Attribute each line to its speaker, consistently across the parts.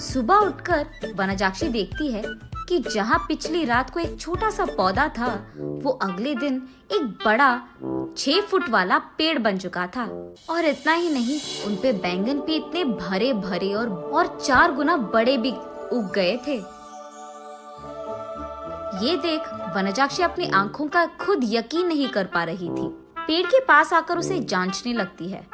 Speaker 1: सुबह उठकर वनजाक्षी देखती है कि जहाँ पिछली रात को एक छोटा सा पौधा था, वो अगले दिन एक बड़ा 6 फुट वाला पेड़ बन चुका था। और इतना ही नहीं, उनपे बैंगन भी इतने भरे भरे और 4 गुना बड़े भी उग गए थे। ये देख वनजाक्षी अपनी आंखों का खुद यकीन नहीं कर पा रही थी। पेड़ के पास आकर उसे जांचने लगती है।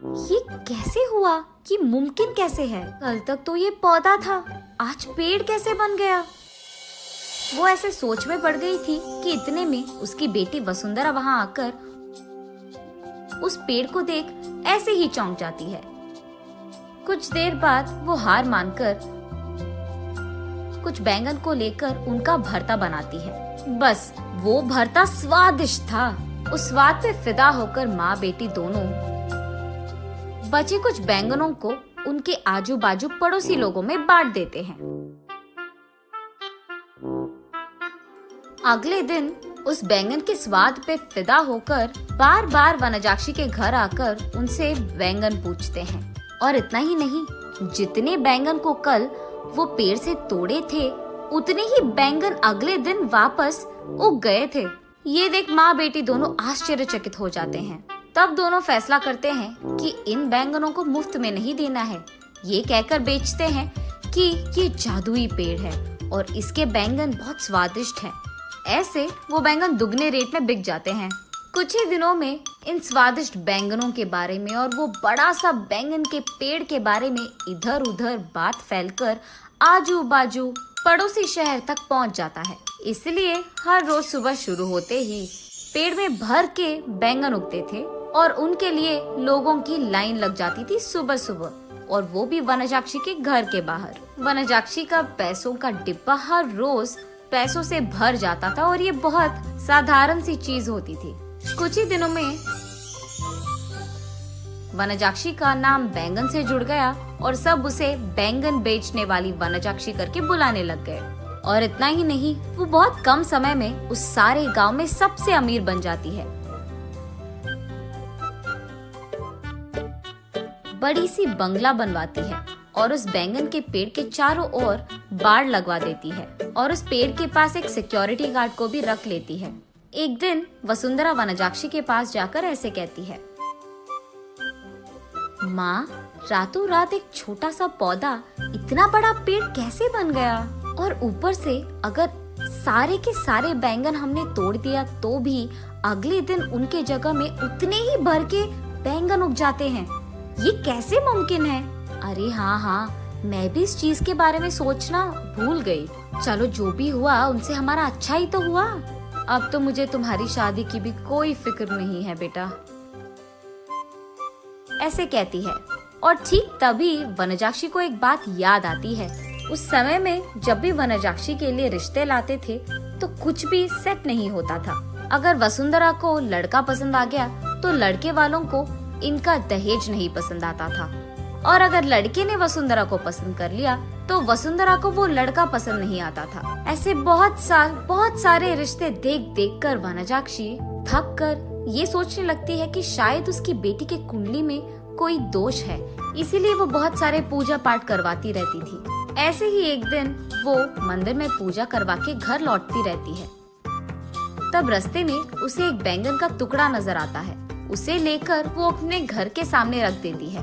Speaker 1: ये कैसे हुआ? ये मुमकिन कैसे है? कल तक तो ये पौधा था, आज पेड़ कैसे बन गया? वो ऐसे सोच में पड़ गई थी कि इतने में उसकी बेटी वसुंधरा वहां आकर उस पेड़ को देख ऐसे ही चौंक जाती है। कुछ देर बाद वो हार मानकर कुछ बैंगन को लेकर उनका भरता बनाती है। बस वो भरता स्वादिष्ट था। उस स्वाद पे फिदा होकर माँ बेटी दोनों बचे कुछ बैंगनों को उनके आजू बाजू पड़ोसी लोगों में बांट देते हैं। अगले दिन उस बैंगन के स्वाद पे फिदा होकर बार बार वनजाक्षी के घर आकर उनसे बैंगन पूछते हैं। और इतना ही नहीं, जितने बैंगन को कल वो पेड़ से तोड़े थे, उतने ही बैंगन अगले दिन वापस उग गए थे। ये देख माँ बेटी दोनों आश्चर्यचकित हो जाते हैं। तब दोनों फैसला करते हैं कि इन बैंगनों को मुफ्त में नहीं देना है। ये कहकर बेचते हैं कि ये जादुई पेड़ है और इसके बैंगन बहुत स्वादिष्ट हैं। ऐसे वो बैंगन दुगने रेट में बिक जाते हैं। कुछ ही दिनों में इन स्वादिष्ट बैंगनों के बारे में और वो बड़ा सा बैंगन के पेड़ के बारे में इधर उधर बात फैलकर आजू बाजू पड़ोसी शहर तक पहुंच जाता है। इसलिए हर रोज सुबह शुरू होते ही पेड़ में भर के बैंगन उगते थे और उनके लिए लोगों की लाइन लग जाती थी सुबह सुबह, और वो भी वनजाक्षी के घर के बाहर। वनजाक्षी का पैसों का डिब्बा हर रोज पैसों से भर जाता था और ये बहुत साधारण सी चीज होती थी। कुछ ही दिनों में वनजाक्षी का नाम बैंगन से जुड़ गया और सब उसे बैंगन बेचने वाली वनजाक्षी करके बुलाने लग गए। और इतना ही नहीं, वो बहुत कम समय में उस सारे गांव में सबसे अमीर बन जाती है। बड़ी सी बंगला बनवाती है और उस बैंगन के पेड़ के चारों ओर बाड़ लगवा देती है और उस पेड़ के पास एक सिक्योरिटी गार्ड को भी रख लेती है। एक दिन वसुंधरा वनजाक्षी के पास जाकर ऐसे कहती है, माँ, रातों रात एक छोटा सा पौधा इतना बड़ा पेड़ कैसे बन गया? और ऊपर से अगर सारे के सारे बैंगन हमने तोड़ दिया तो भी अगले दिन उनके जगह में उतने ही भर के बैंगन उग जाते हैं। ये कैसे मुमकिन है? अरे हाँ, मैं भी इस चीज के बारे में सोचना भूल गई। चलो, जो भी हुआ उनसे हमारा अच्छा ही तो हुआ। अब तो मुझे तुम्हारी शादी की भी कोई फिक्र नहीं है बेटा, ऐसे कहती है। और ठीक तभी वनजाक्षी को एक बात याद आती है। उस समय में जब भी वनजाक्षी के लिए रिश्ते लाते थे तो कुछ भी सेट नहीं होता था। अगर वसुंधरा को लड़का पसंद आ गया तो लड़के वालों को इनका दहेज नहीं पसंद आता था, और अगर लड़के ने वसुंधरा को पसंद कर लिया तो वसुंधरा को वो लड़का पसंद नहीं आता था। ऐसे बहुत सारे रिश्ते देख देख कर वनजाक्षी थक कर ये सोचने लगती है कि शायद उसकी बेटी के कुंडली में कोई दोष है, इसीलिए वो बहुत सारे पूजा पाठ करवाती रहती थी। ऐसे ही एक दिन वो मंदिर में पूजा करवा के घर लौटती रहती है। तब रास्ते में उसे एक बैंगन का टुकड़ा नजर आता है। उसे लेकर वो अपने घर के सामने रख देती है।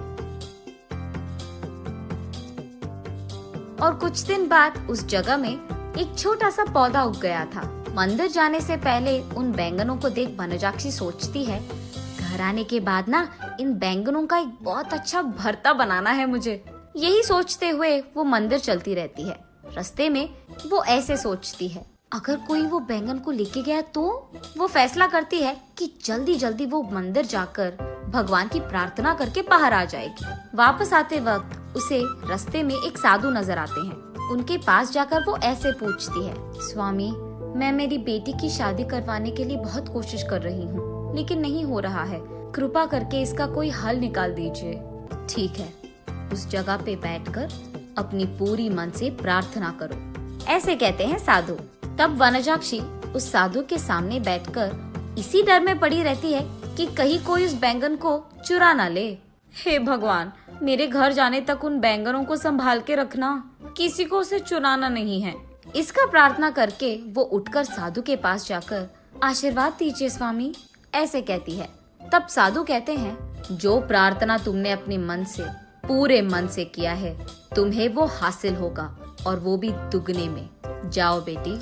Speaker 1: और कुछ दिन बाद उस जगह में एक छोटा सा पौधा उग गया था। मंदिर जाने से पहले उन बैंगनों को देख वनजाक्षी सोचती है, घर आने के बाद ना इन बैंगनों का एक बहुत अच्छा भरता बनाना है मुझे। यही सोचते हुए वो मंदिर चलती रहती है। रास्ते में वो ऐसे सोचती है, अगर कोई वो बैंगन को लेके गया तो? वो फैसला करती है कि जल्दी जल्दी वो मंदिर जाकर भगवान की प्रार्थना करके बाहर आ जाएगी। वापस आते वक्त उसे रास्ते में एक साधु नजर आते हैं। उनके पास जाकर वो ऐसे पूछती है, स्वामी, मैं मेरी बेटी की शादी करवाने के लिए बहुत कोशिश कर रही हूँ, लेकिन नहीं हो रहा है। कृपा करके इसका कोई हल निकाल दीजिए। ठीक है, उस जगह पे बैठकर अपनी पूरी मन से प्रार्थना करो, ऐसे कहते हैं साधु। तब वनजाक्षी उस साधु के सामने बैठकर इसी डर में पड़ी रहती है कि कहीं कोई उस बैंगन को चुरा ना ले। हे भगवान, मेरे घर जाने तक उन बैंगनों को संभाल के रखना, किसी को उसे चुराना नहीं है। इसका प्रार्थना करके वो उठकर साधु के पास जाकर आशीर्वाद दीजिए स्वामी, ऐसे कहती है। तब साधु कहते हैं, जो प्रार्थना तुमने अपने मन से, पूरे मन से किया है, तुम्हें वो हासिल होगा, और वो भी दुगने में। जाओ बेटी।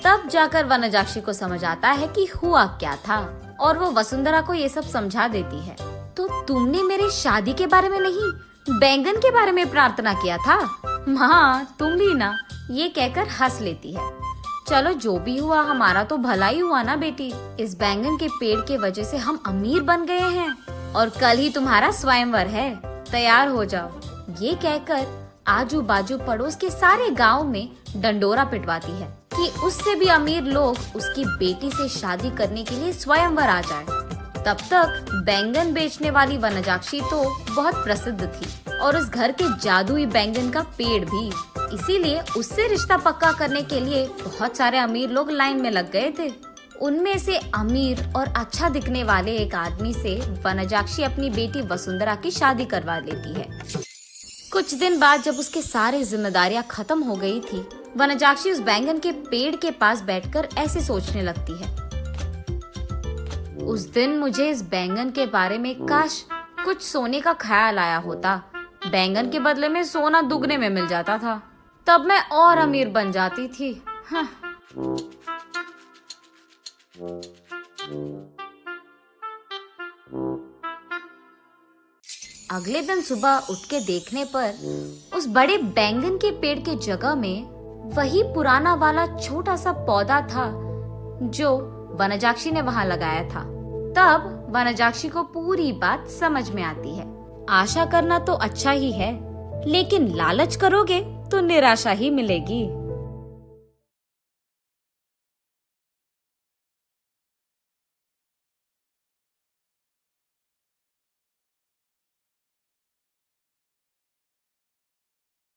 Speaker 1: तब जाकर वनजाक्षी को समझ आता है कि हुआ क्या था, और वो वसुंधरा को ये सब समझा देती है। तो तुमने मेरे शादी के बारे में नहीं, बैंगन के बारे में प्रार्थना किया था। हाँ, तुम भी ना, ये कहकर हंस लेती है। चलो जो भी हुआ, हमारा तो भला ही हुआ ना बेटी। इस बैंगन के पेड़ के वजह से हम अमीर बन गए हैं, और कल ही तुम्हारा स्वयंवर है, तैयार हो जाओ। ये कहकर आजू बाजू पड़ोस के सारे गांव में डंडोरा पिटवाती है कि उससे भी अमीर लोग उसकी बेटी से शादी करने के लिए स्वयंवर आ जाए। तब तक बैंगन बेचने वाली वनजाक्षी तो बहुत प्रसिद्ध थी, और उस घर के जादुई बैंगन का पेड़ भी। इसीलिए उससे रिश्ता पक्का करने के लिए बहुत सारे अमीर लोग लाइन में लग गए थे। उनमें से अमीर और अच्छा दिखने वाले एक आदमी से वनजाक्षी अपनी बेटी वसुंधरा की शादी करवा लेती है। कुछ दिन बाद जब उसके सारी जिम्मेदारियां खत्म हो गई थी, वनजाक्षी उस बैंगन के पेड़ के पास बैठकर ऐसे सोचने लगती है, उस दिन मुझे इस बैंगन के बारे में काश कुछ सोने का ख्याल आया होता। बैंगन के बदले में सोना दुगने में मिल जाता था, तब मैं और अमीर बन जाती थी। हाँ। अगले दिन सुबह उठ के देखने पर उस बड़े बैंगन के पेड़ के जगह में वही पुराना वाला छोटा सा पौधा था जो वनजाक्षी ने वहां लगाया था। तब वनजाक्षी को पूरी बात समझ में आती है। आशा करना तो अच्छा ही है, लेकिन लालच करोगे तो निराशा ही मिलेगी।